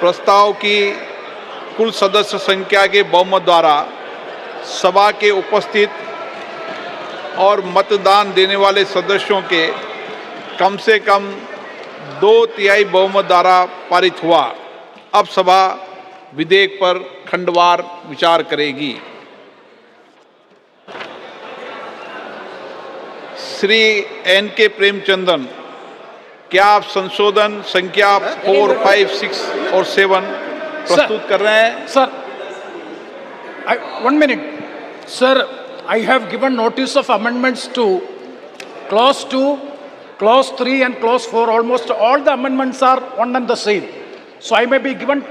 प्रस्ताव की कुल सदस्य संख्या के बहुमत द्वारा सभा के उपस्थित और मतदान देने वाले सदस्यों के कम से कम 2/3 बहुमत द्वारा पारित हुआ। अब सभा विधेयक पर खंडवार विचार करेगी। श्री N.K. प्रेमचंदन, क्या आप संशोधन संख्या 4, 5, 6 और 7 प्रस्तुत कर रहे हैं? Sir, 1 minute. Sir, I have given notice of amendments to clause 2, clause 3 and clause 4. Almost all the amendments are one and the same. So I may be given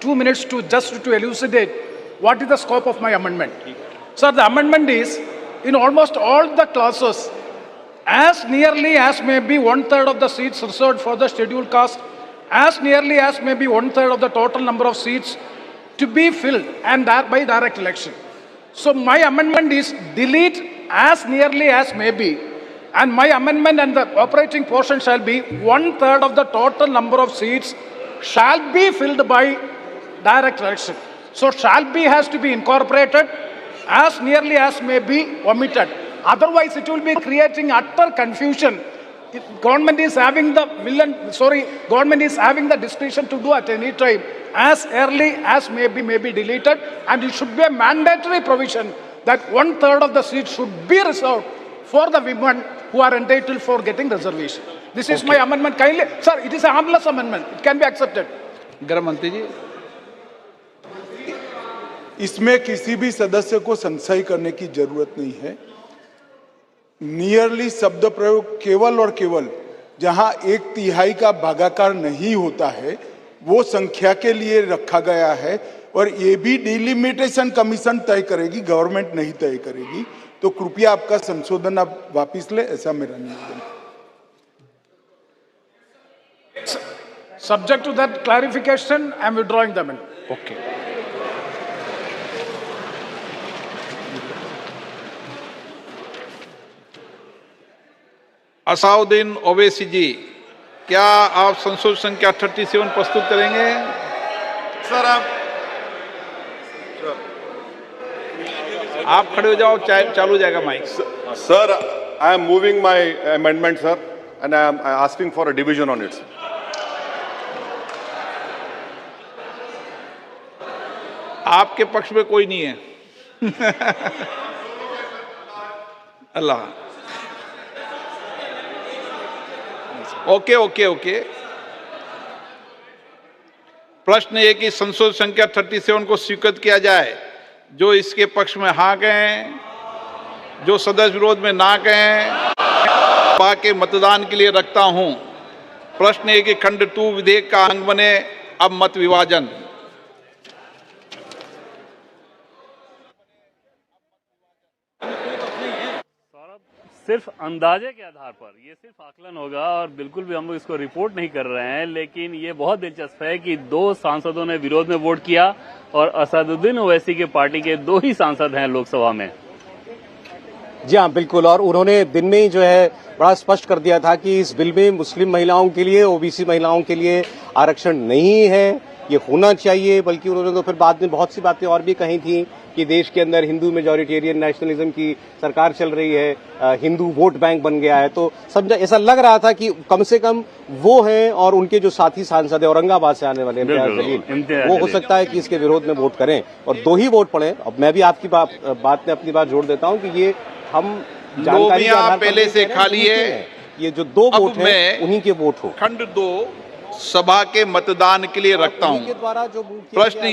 2 minutes to just to elucidate what is the scope of my amendment. Sir, the amendment is in almost all the clauses, as nearly as may be 1/3 of the seats reserved for the scheduled caste, as nearly as may be 1/3 of the total number of seats to be filled and by direct election. So my amendment is delete as nearly as may be, and my amendment and the operating portion shall be 1/3 of the total number of seats shall be filled by direct election. So shall be has to be incorporated, as nearly as may be omitted. Otherwise it will be creating utter confusion. Government is having the government is having the discretion to do at any time, as early as may be deleted, and it should be a mandatory provision that 1/3 of the seats should be reserved for the women who are entitled for getting reservation. This is my amendment. Kindly, sir, it is a harmless amendment. It can be accepted. गृह मंत्री जी, इसमें किसी भी सदस्य को संशय करने की जरूरत नहीं है। नियरली शब्द प्रयोग केवल और केवल जहां 1/3 का भागाकार नहीं होता है वो संख्या के लिए रखा गया है, और ये भी डिलिमिटेशन कमीशन तय करेगी, गवर्नमेंट नहीं तय करेगी। तो कृपया आपका संशोधन आप वापिस ले, ऐसा मेरा निवेदन है। Subject to that clarification, I am withdrawing the amendment. Okay. Asaduddin Owaisi ji, क्या आप संशोधन संख्या 37 प्रस्तुत करेंगे? सर, आप खड़े हो जाओ, चालू हो जाएगा mic. Sir, I am moving my amendment, sir, and I am asking for a division on it. आपके पक्ष में कोई नहीं है। अल्लाह। ओके। प्रश्न ये कि संशोधन संख्या 37 को स्वीकृत किया जाए। जो इसके पक्ष में हाँ कहें, जो सदस्य विरोध में ना कहें, सभा के मतदान के लिए रखता हूं। प्रश्न ये कि खंड 2 विधेयक का अंग बने। अब मत विभाजन। सिर्फ अंदाजे के आधार पर, ये सिर्फ आकलन होगा और बिल्कुल भी हम लोग इसको रिपोर्ट नहीं कर रहे हैं, लेकिन ये बहुत दिलचस्प है कि 2 सांसदों ने विरोध में वोट किया और असदुद्दीन ओवैसी के पार्टी के 2 ही सांसद हैं लोकसभा में। जी हाँ, बिल्कुल। और उन्होंने दिन में ही जो है बड़ा स्पष्ट कर दिया था कि इस बिल में मुस्लिम महिलाओं के लिए, ओबीसी महिलाओं के लिए आरक्षण नहीं है, ये होना चाहिए। बल्कि उन्होंने तो फिर बाद में बहुत सी बातें और भी कही थी कि देश के अंदर हिंदू मेजॉरिटेरियन नेशनलिज्म की सरकार चल रही है, हिंदू वोट बैंक बन गया है। तो समझा, ऐसा लग रहा था कि कम से कम वो हैं और उनके जो साथी सांसद है औरंगाबाद से आने वाले इम्तियाज जलील, वो हो सकता है कि इसके विरोध में वोट करें और 2 ही वोट पड़े। अब मैं भी आपकी बात में अपनी बात जोड़ देता हूं कि ये हम जानकारी पहले से खाली है, ये जो 2 वोट हैं उन्हीं के वोट हो। खंड 2 सभा के मतदान के लिए रखता हूं। द्वारा जो प्रश्न